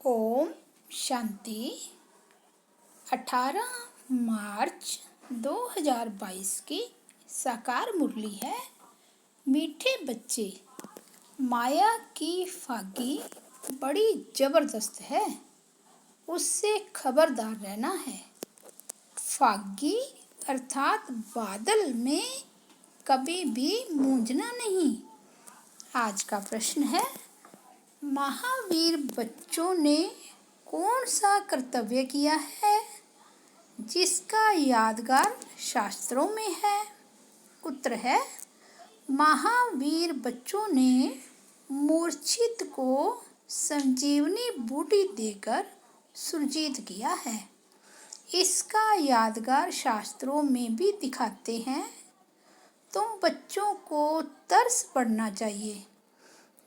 ओम शांति। 18 मार्च 2022 की साकार मुरली है। मीठे बच्चे, माया की फागी बड़ी जबरदस्त है, उससे खबरदार रहना है। फागी अर्थात बादल में कभी भी मूंझना नहीं। आज का प्रश्न है, महावीर बच्चों ने कौन सा कर्तव्य किया है जिसका यादगार शास्त्रों में है? उत्तर है, महावीर बच्चों ने मूर्छित को संजीवनी बूटी देकर सुरजीत किया है। इसका यादगार शास्त्रों में भी दिखाते हैं। तुम बच्चों को तरस पड़ना चाहिए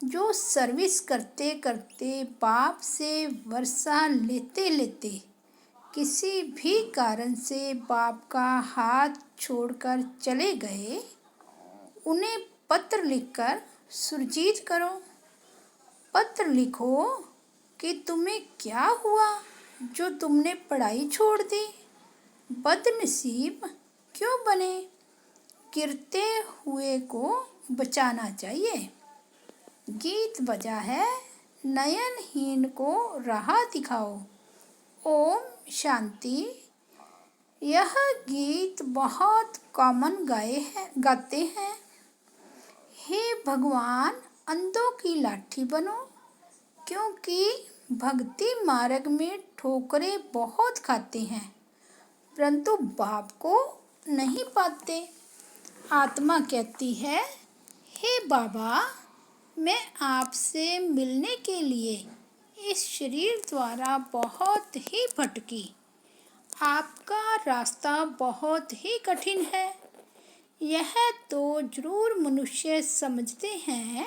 जो सर्विस करते करते बाप से वर्षा लेते लेते किसी भी कारण से बाप का हाथ छोड़कर चले गए। उन्हें पत्र लिखकर सुरजीत करो। पत्र लिखो कि तुम्हें क्या हुआ जो तुमने पढ़ाई छोड़ दी, बदनसीब क्यों बने। गिरते हुए को बचाना चाहिए। गीत बजा है, नयनहीन को राह दिखाओ। ओम शांति। यह गीत बहुत कॉमन गाते हैं। हे भगवान, अंधों की लाठी बनो, क्योंकि भक्ति मार्ग में ठोकरें बहुत खाते हैं परंतु बाप को नहीं पाते। आत्मा कहती है, हे बाबा, मैं आपसे मिलने के लिए इस शरीर द्वारा बहुत ही भटकी। आपका रास्ता बहुत ही कठिन है। यह तो जरूर मनुष्य समझते हैं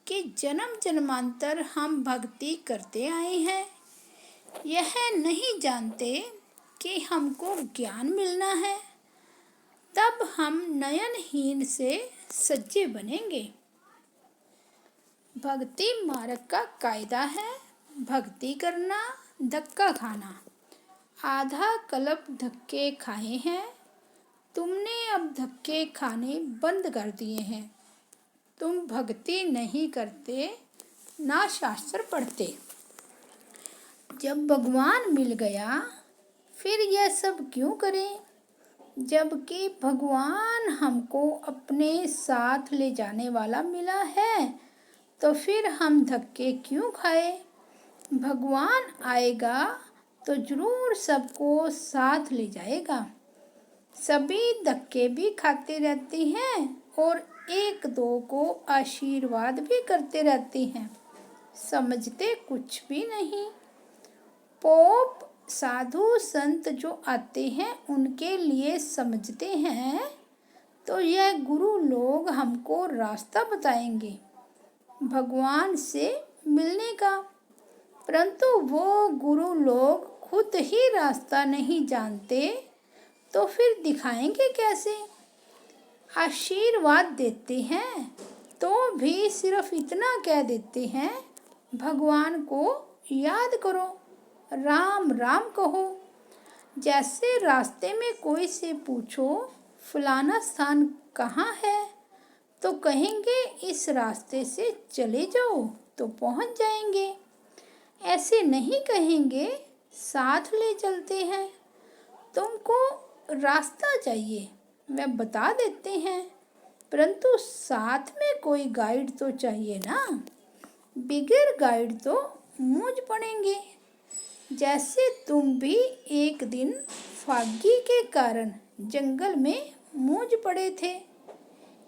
कि जन्म जन्मांतर हम भक्ति करते आए हैं। यह नहीं जानते कि हमको ज्ञान मिलना है, तब हम नयनहीन से सज्जे बनेंगे। भक्ति मार्ग का कायदा है, भक्ति करना, धक्का खाना। आधा कल्प धक्के खाए हैं, तुमने अब धक्के खाने बंद कर दिए हैं। तुम भक्ति नहीं करते, ना शास्त्र पढ़ते। जब भगवान मिल गया फिर यह सब क्यों करें, जबकि भगवान हमको अपने साथ ले जाने वाला मिला है, तो फिर हम धक्के क्यों खाए। भगवान आएगा तो जरूर सबको साथ ले जाएगा। सभी धक्के भी खाते रहते हैं और एक दो को आशीर्वाद भी करते रहते हैं, समझते कुछ भी नहीं। पोप साधु संत जो आते हैं उनके लिए समझते हैं तो यह गुरु लोग हमको रास्ता बताएंगे भगवान से मिलने का, परंतु वो गुरु लोग खुद ही रास्ता नहीं जानते तो फिर दिखाएंगे कैसे। आशीर्वाद देते हैं तो भी सिर्फ इतना कह देते हैं, भगवान को याद करो, राम राम कहो। जैसे रास्ते में कोई से पूछो फलाना स्थान कहाँ है, तो कहेंगे इस रास्ते से चले जाओ तो पहुंच जाएंगे। ऐसे नहीं कहेंगे, साथ ले चलते हैं। तुमको रास्ता चाहिए वह बता देते हैं, परंतु साथ में कोई गाइड तो चाहिए ना। बिगैर गाइड तो मूंझ पड़ेंगे। जैसे तुम भी एक दिन फागी के कारण जंगल में मूंझ पड़े थे।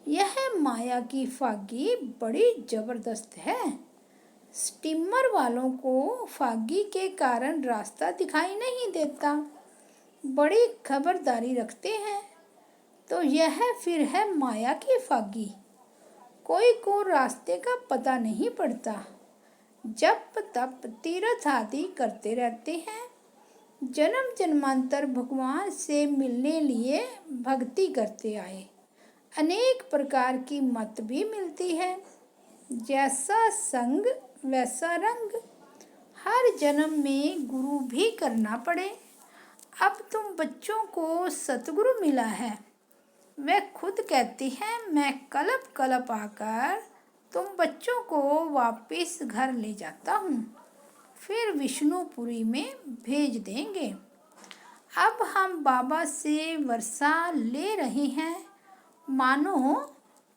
यह माया की फागी बड़ी जबरदस्त है। स्टीमर वालों को फागी के कारण रास्ता दिखाई नहीं देता, बड़ी खबरदारी रखते हैं। तो यह फिर है माया की फागी। कोई को रास्ते का पता नहीं पड़ता, जप तप तीर्थ आदि करते रहते हैं। जन्म जन्मांतर भगवान से मिलने लिए भक्ति करते आए। अनेक प्रकार की मत भी मिलती है, जैसा संग वैसा रंग। हर जन्म में गुरु भी करना पड़े। अब तुम बच्चों को सतगुरु मिला है। वे खुद कहती हैं, मैं कलप कलप आकर तुम बच्चों को वापस घर ले जाता हूँ, फिर विष्णुपुरी में भेज देंगे। अब हम बाबा से वर्षा ले रहे हैं, मानो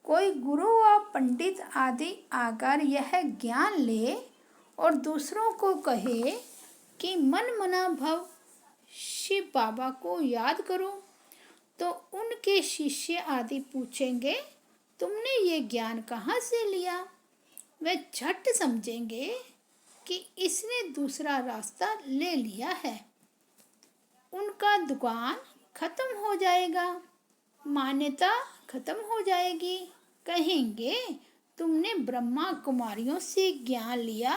कोई गुरु व पंडित आदि आकर यह ज्ञान ले और दूसरों को कहे कि मन मना भव शिव बाबा को याद करो, तो उनके शिष्य आदि पूछेंगे, तुमने ये ज्ञान कहाँ से लिया? वे झट समझेंगे कि इसने दूसरा रास्ता ले लिया है। उनका दुकान खत्म हो जाएगा, मान्यता खत्म हो जाएगी। कहेंगे, तुमने ब्रह्मा कुमारियों से ज्ञान लिया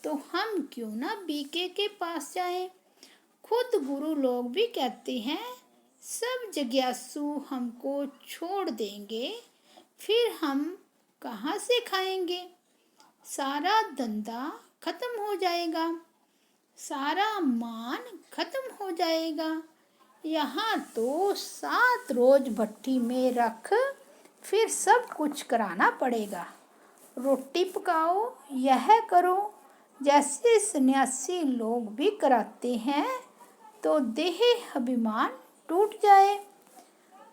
तो हम क्यों ना बीके के पास जाएं? खुद गुरु लोग भी कहते हैं, सब जिज्ञासु हमको छोड़ देंगे, फिर हम कहाँ से खाएंगे? सारा धंधा खत्म हो जाएगा, सारा मान खत्म हो जाएगा। यहाँ तो 7 रोज भट्टी में रख फिर सब कुछ कराना पड़ेगा। रोटी पकाओ, यह करो, जैसे सन्यासी लोग भी कराते हैं, तो देह अभिमान टूट जाए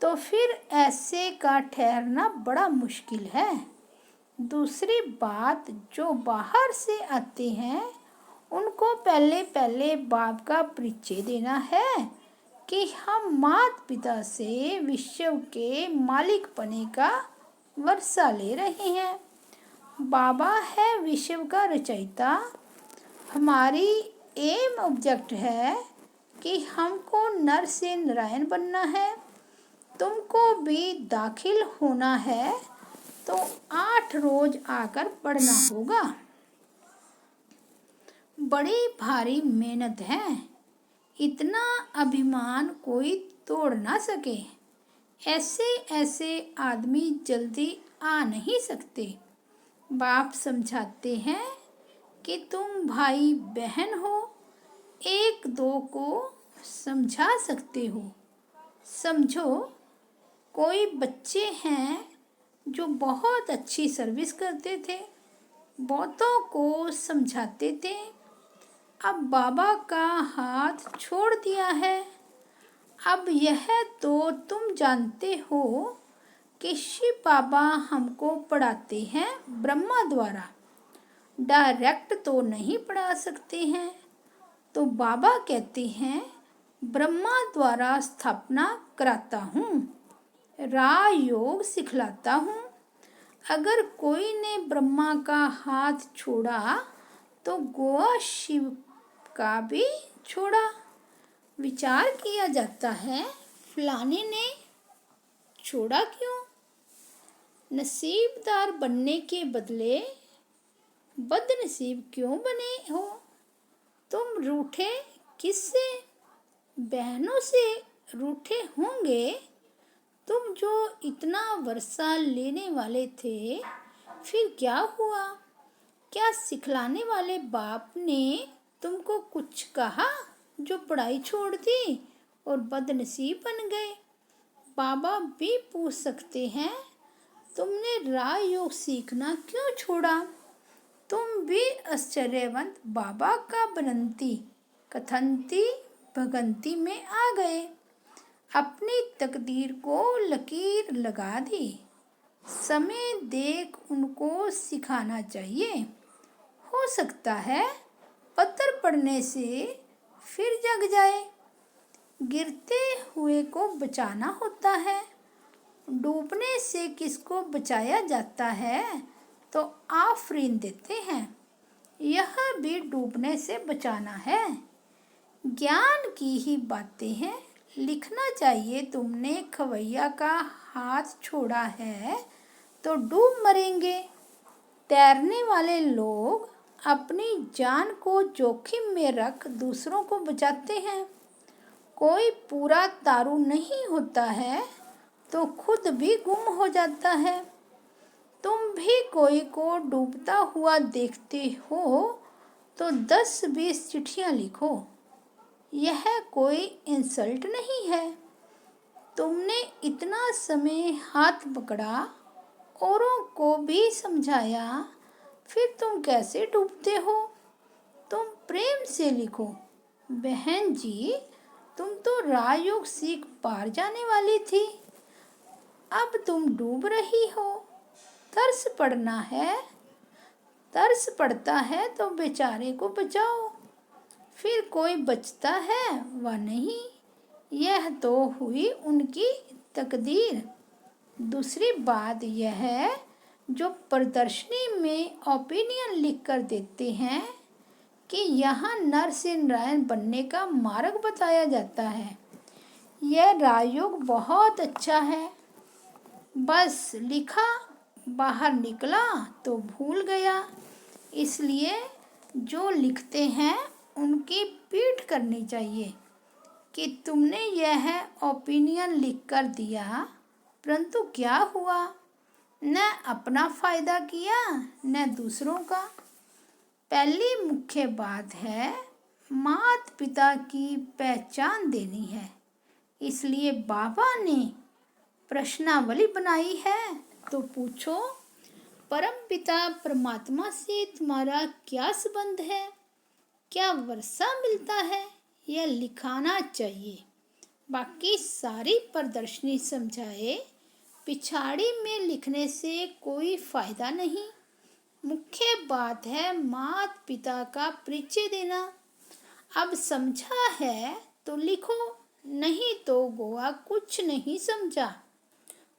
तो फिर ऐसे का ठहरना बड़ा मुश्किल है। दूसरी बात, जो बाहर से आते हैं उनको पहले पहले बाप का परिचय देना है कि हम माता पिता से विश्व के मालिक बने का वर्षा ले रहे हैं। बाबा है विश्व का रचयिता। हमारी एम ऑब्जेक्ट है कि हमको नर से नारायण बनना है। तुमको भी दाखिल होना है तो 8 रोज आकर पढ़ना होगा। बड़ी भारी मेहनत है, इतना अभिमान कोई तोड़ ना सके। ऐसे ऐसे आदमी जल्दी आ नहीं सकते। बाप समझाते हैं कि तुम भाई बहन हो, एक दो को समझा सकते हो। समझो, कोई बच्चे हैं जो बहुत अच्छी सर्विस करते थे, बहुतों को समझाते थे, अब बाबा का हाथ छोड़ दिया है। अब यह तो तुम जानते हो कि शिव बाबा हमको पढ़ाते हैं ब्रह्मा द्वारा, डायरेक्ट तो नहीं पढ़ा सकते हैं। तो बाबा कहते हैं, ब्रह्मा द्वारा स्थापना कराता हूँ, राजयोग सिखलाता हूँ। अगर कोई ने ब्रह्मा का हाथ छोड़ा तो गोवा शिव का भी छोड़ा। विचार किया जाता है, फलाने ने छोड़ा क्यों? नसीबदार बनने के बदले बदनसीब क्यों बने हो? तुम रूठे किससे? बहनों से रूठे होंगे। तुम जो इतना वर्षा लेने वाले थे, फिर क्या हुआ? क्या सिखलाने वाले बाप ने तुमको कुछ कहा जो पढ़ाई छोड़ दी और बदनसीब बन गए? बाबा भी पूछ सकते हैं, तुमने राजयोग सीखना क्यों छोड़ा? तुम भी आश्चर्यवंत बाबा का बनंती कथंती भगंती में आ गए, अपनी तकदीर को लकीर लगा दी। समय देख उनको सिखाना चाहिए। हो सकता है पत्थर पड़ने से फिर जग जाए। गिरते हुए को बचाना होता है। डूबने से किसको बचाया जाता है तो आफरीन देते हैं, यह भी डूबने से बचाना है। ज्ञान की ही बातें हैं। लिखना चाहिए, तुमने खवैया का हाथ छोड़ा है तो डूब मरेंगे। तैरने वाले लोग अपनी जान को जोखिम में रख दूसरों को बचाते हैं। कोई पूरा तारू नहीं होता है तो खुद भी गुम हो जाता है। तुम भी कोई को डूबता हुआ देखते हो तो 10-20 चिट्ठियाँ लिखो। यह कोई इंसल्ट नहीं है। तुमने इतना समय हाथ पकड़ा, औरों को भी समझाया, फिर तुम कैसे डूबते हो? तुम प्रेम से लिखो। बहन जी, तुम तो राजयोग सीख पार जाने वाली थी, अब तुम डूब रही हो। तरस पड़ना है, तरस पड़ता है तो बेचारे को बचाओ। फिर कोई बचता है व नहीं, यह तो हुई उनकी तकदीर। दूसरी बात यह है, जो प्रदर्शनी में ओपिनियन लिख कर देते हैं कि यहाँ नर से नारायण बनने का मार्ग बताया जाता है, यह राजयोग बहुत अच्छा है। बस लिखा, बाहर निकला तो भूल गया। इसलिए जो लिखते हैं उनकी पीठ करनी चाहिए कि तुमने यह ओपिनियन लिख कर दिया, परंतु क्या हुआ? न अपना फायदा किया न दूसरों का। पहली मुख्य बात है, माता पिता की पहचान देनी है। इसलिए बाबा ने प्रश्नावली बनाई है। तो पूछो, परम पिता परमात्मा से तुम्हारा क्या संबंध है? क्या वर्षा मिलता है? यह लिखाना चाहिए। बाकी सारी प्रदर्शनी समझाए, पिछाड़ी में लिखने से कोई फायदा नहीं। मुख्य बात है माता पिता का परिचय देना। अब समझा है तो लिखो, नहीं तो गोवा कुछ नहीं समझा।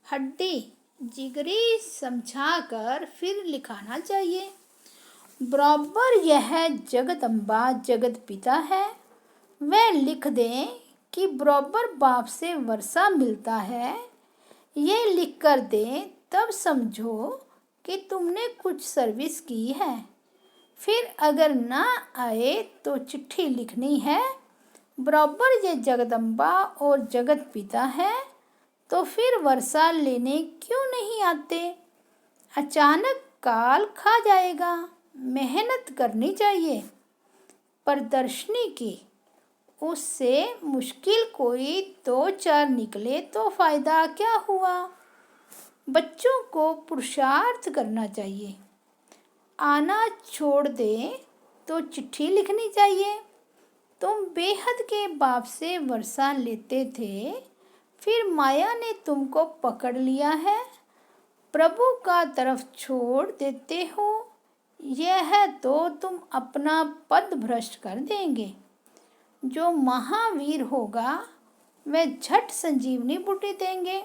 हड्डी जिगरी समझा कर फिर लिखाना चाहिए। बराबर यह जगदम्बा जगत पिता है, वह लिख दें कि बराबर बाप से वर्षा मिलता है। ये लिख कर दें, तब समझो कि तुमने कुछ सर्विस की है। फिर अगर ना आए तो चिट्ठी लिखनी है, बराबर ये जगदम्बा और जगत पिता है, तो फिर वर्षा लेने क्यों नहीं आते? अचानक काल खा जाएगा, मेहनत करनी चाहिए। प्रदर्शनी की, उससे मुश्किल कोई 2-4 निकले तो फायदा क्या हुआ? बच्चों को पुरुषार्थ करना चाहिए। आना छोड़ दे तो चिट्ठी लिखनी चाहिए। तुम बेहद के बाप से वर्षा लेते थे, फिर माया ने तुमको पकड़ लिया है, प्रभु का तरफ छोड़ देते हो। यह तो तुम अपना पद भ्रष्ट कर देंगे। जो महावीर होगा वह झट संजीवनी बूटी देंगे।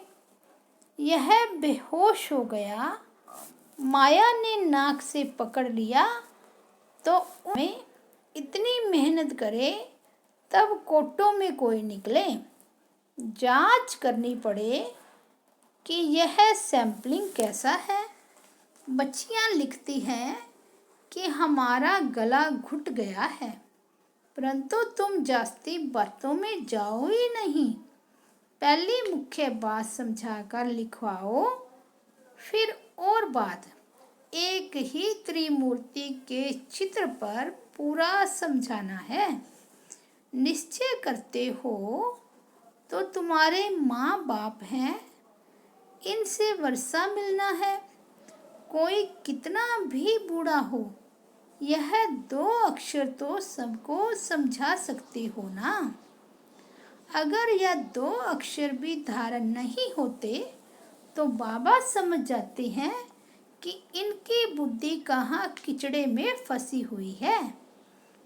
यह बेहोश हो गया, माया ने नाक से पकड़ लिया, तो उन्हें इतनी मेहनत करे तब कोटों में कोई निकले। जांच करनी पड़े कि यह सैंपलिंग कैसा है। बच्चियां लिखती हैं कि हमारा गला घुट गया है, परंतु तुम जास्ती बातों में जाओ ही नहीं। पहली मुख्य बात समझाकर लिखवाओ। फिर और बात, एक ही त्रिमूर्ति के चित्र पर पूरा समझाना है। निश्चय करते हो तो तुम्हारे माँ बाप हैं, इनसे वर्षा मिलना है। कोई कितना भी बूढ़ा हो, यह 2 अक्षर तो सबको समझा सकते हो ना। अगर यह 2 अक्षर भी धारण नहीं होते तो बाबा समझ जाते हैं कि इनकी बुद्धि कहाँ किचड़े में फंसी हुई है।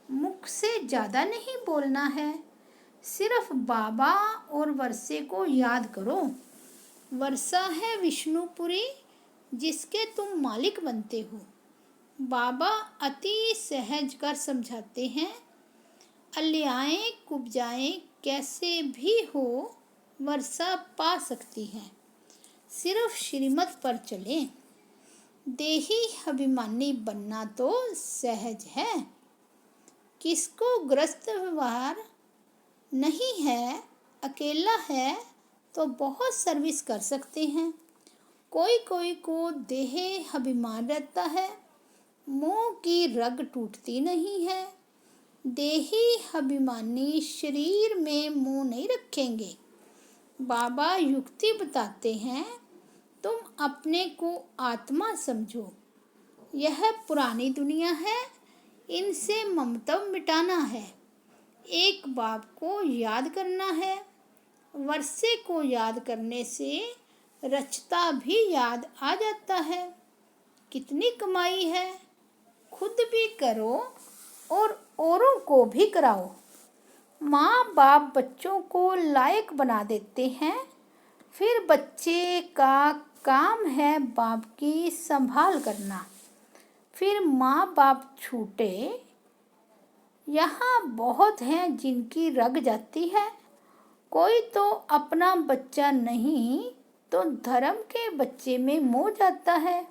मुख से ज़्यादा नहीं बोलना है, सिर्फ बाबा और वर्षे को याद करो। वर्षा है विष्णुपुरी जिसके तुम मालिक बनते हो। बाबा अति सहज कर समझाते हैं, अलियाएँ कुब्जाएँ कैसे भी हो वर्षा पा सकती है, सिर्फ श्रीमत पर चलें। देही अभिमानी बनना तो सहज है। किसको ग्रस्त व्यवहार नहीं है, अकेला है तो बहुत सर्विस कर सकते हैं। कोई कोई को देह अभिमान रहता है, मोह की रग टूटती नहीं है। देही अभिमानी शरीर में मोह नहीं रखेंगे। बाबा युक्ति बताते हैं, तुम अपने को आत्मा समझो। यह पुरानी दुनिया है, इनसे ममत्व मिटाना है। एक बाप को याद करना है। वर्षे को याद करने से रचता भी याद आ जाता है। कितनी कमाई है, खुद भी करो और औरों को भी कराओ। माँ बाप बच्चों को लायक बना देते हैं, फिर बच्चे का काम है बाप की संभाल करना। फिर माँ बाप छूटे। यहाँ बहुत हैं जिनकी रग जाती है। कोई तो अपना बच्चा नहीं तो धर्म के बच्चे में मोह जाता है,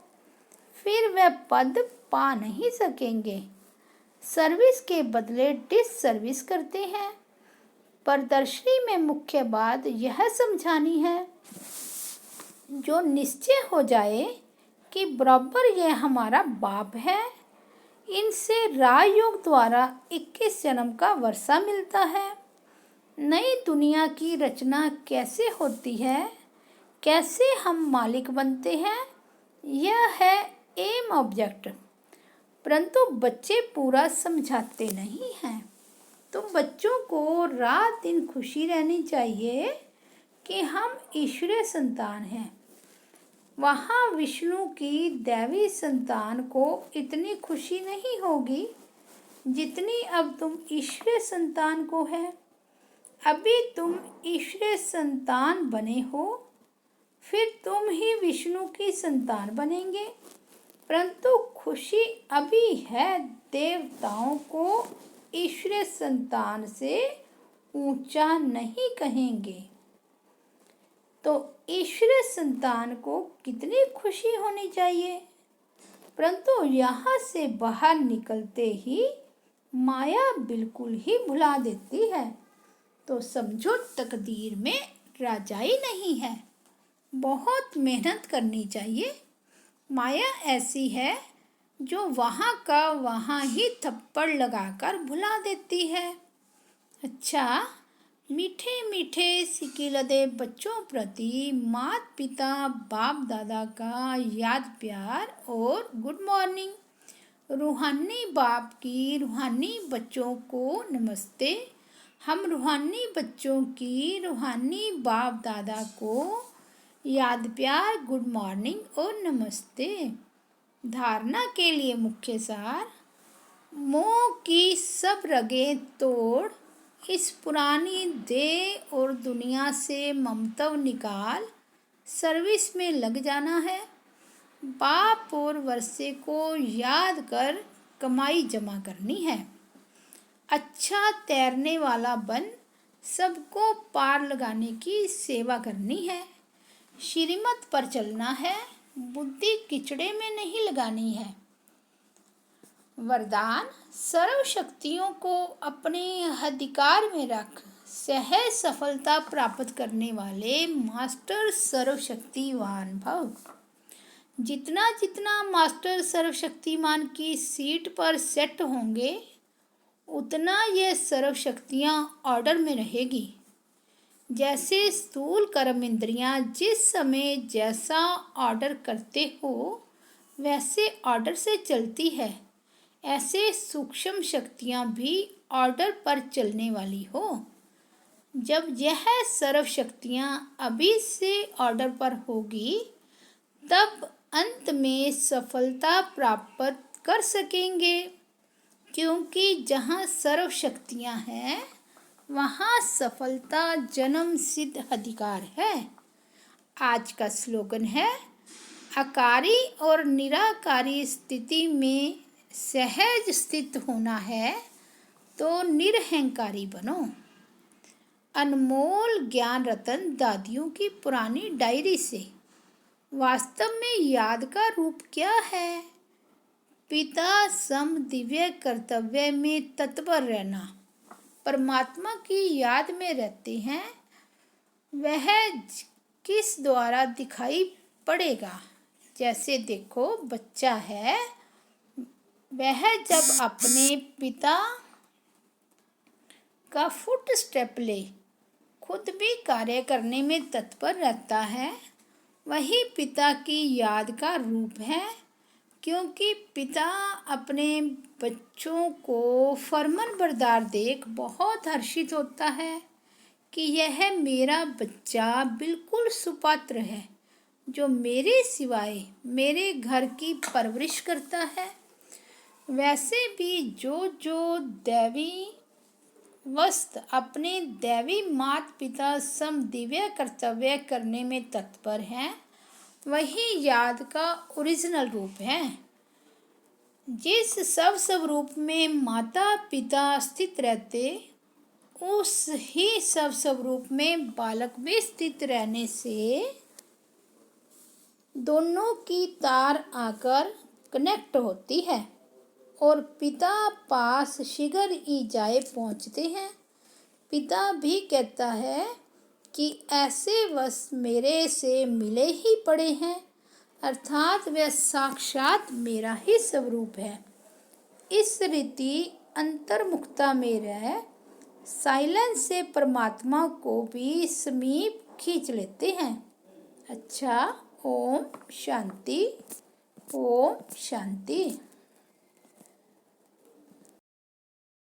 फिर वह पद पा नहीं सकेंगे। सर्विस के बदले डिस सर्विस करते हैं। प्रदर्शनी में मुख्य बात यह समझानी है, जो निश्चय हो जाए कि बराबर यह हमारा बाप है, इनसे राजयोग द्वारा 21 जन्म का वर्षा मिलता है। नई दुनिया की रचना कैसे होती है, कैसे हम मालिक बनते हैं, यह है एम ऑब्जेक्ट। परंतु बच्चे पूरा समझाते नहीं हैं। तो बच्चों को रात दिन खुशी रहनी चाहिए कि हम ईश्वरीय संतान हैं। वहाँ विष्णु की दैवी संतान को इतनी खुशी नहीं होगी जितनी अब तुम ईश्वरीय संतान को है। अभी तुम ईश्वरीय संतान बने हो, फिर तुम ही विष्णु की संतान बनेंगे। परंतु खुशी अभी है, देवताओं को ईश्वरीय संतान से ऊंचा नहीं कहेंगे। तो ईश्वरीय संतान को कितनी खुशी होनी चाहिए, परंतु यहाँ से बाहर निकलते ही माया बिल्कुल ही भुला देती है। तो समझो तकदीर में राजाई नहीं है, बहुत मेहनत करनी चाहिए। माया ऐसी है जो वहाँ का वहाँ ही थप्पड़ लगाकर भुला देती है। अच्छा, मीठे मीठे सिकिलदे बच्चों प्रति माता पिता बाप दादा का याद प्यार और गुड मॉर्निंग। रूहानी बाप की रूहानी बच्चों को नमस्ते। हम रूहानी बच्चों की रूहानी बाप दादा को याद प्यार, गुड मॉर्निंग और नमस्ते। धारणा के लिए मुख्य सार, मोह की सब रगें तोड़, इस पुरानी देह और दुनिया से ममत्व निकाल, सर्विस में लग जाना है। बाप और वर्षे को याद कर कमाई जमा करनी है। अच्छा तैरने वाला बन सबको पार लगाने की सेवा करनी है। श्रीमत पर चलना है, बुद्धि किचड़े में नहीं लगानी है। वरदान, सर्व शक्तियों को अपने अधिकार में रख सहज सफलता प्राप्त करने वाले मास्टर सर्वशक्तिवान भव। जितना जितना मास्टर सर्वशक्तिमान की सीट पर सेट होंगे, उतना ये सर्वशक्तियाँ ऑर्डर में रहेगी। जैसे स्थूल कर्म इंद्रियाँ जिस समय जैसा ऑर्डर करते हो वैसे ऑर्डर से चलती है, ऐसे सूक्ष्म शक्तियाँ भी ऑर्डर पर चलने वाली हो। जब यह सर्व शक्तियाँ अभी से ऑर्डर पर होगी, तब अंत में सफलता प्राप्त कर सकेंगे, क्योंकि जहाँ सर्व शक्तियाँ हैं वहाँ सफलता जन्म सिद्ध अधिकार है। आज का स्लोगन है, आकारी और निराकारी स्थिति में सहज स्थित होना है तो निरहंकारी बनो। अनमोल ज्ञान रतन दादियों की पुरानी डायरी से। वास्तव में याद का रूप क्या है? पिता सम दिव्य कर्तव्य में तत्पर रहना। परमात्मा की याद में रहते हैं, वह किस द्वारा दिखाई पड़ेगा? जैसे देखो, बच्चा है, वह जब अपने पिता का फुट स्टेप ले खुद भी कार्य करने में तत्पर रहता है, वही पिता की याद का रूप है। क्योंकि पिता अपने बच्चों को फरमानबरदार देख बहुत हर्षित होता है कि यह मेरा बच्चा बिल्कुल सुपात्र है, जो मेरे सिवाय मेरे घर की परवरिश करता है। वैसे भी जो जो दैवी वस्त अपने दैवी माता पिता सम दिव्य कर्तव्य करने में तत्पर हैं, वही याद का ओरिजिनल रूप है। जिस सब स्वरूप में माता पिता स्थित रहते, उस ही सब स्वरूप में बालक भी स्थित रहने से दोनों की तार आकर कनेक्ट होती है और पिता पास शीघ्र ही जाए पहुँचते हैं। पिता भी कहता है कि ऐसे वश मेरे से मिले ही पड़े हैं, अर्थात वह साक्षात मेरा ही स्वरूप है। इस रीति अंतर्मुखता में रह साइलेंस से परमात्मा को भी समीप खींच लेते हैं। अच्छा, ओम शांति, ओम शांति।